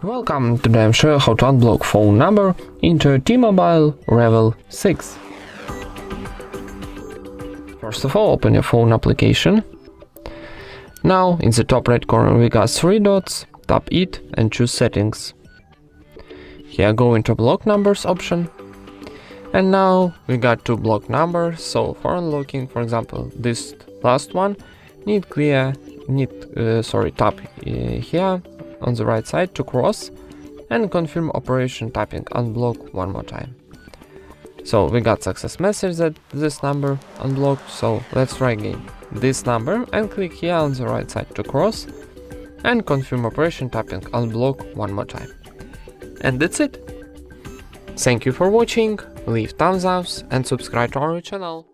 Welcome, today I'm showing how to unblock phone number into T-MOBILE Revvl 6. First of all, open your phone application. Now, in the top right corner we got 3 dots, tap it and choose settings. Here go into block numbers option. And now we got 2 block numbers, so for unlocking, for example, this last one, tap here on the right side to cross and confirm operation tapping unblock one more time. So we got success message that this number unblocked, so let's try again this number and click here on the right side to cross and confirm operation tapping unblock one more time. And that's it. Thank you for watching, leave thumbs up and subscribe to our channel.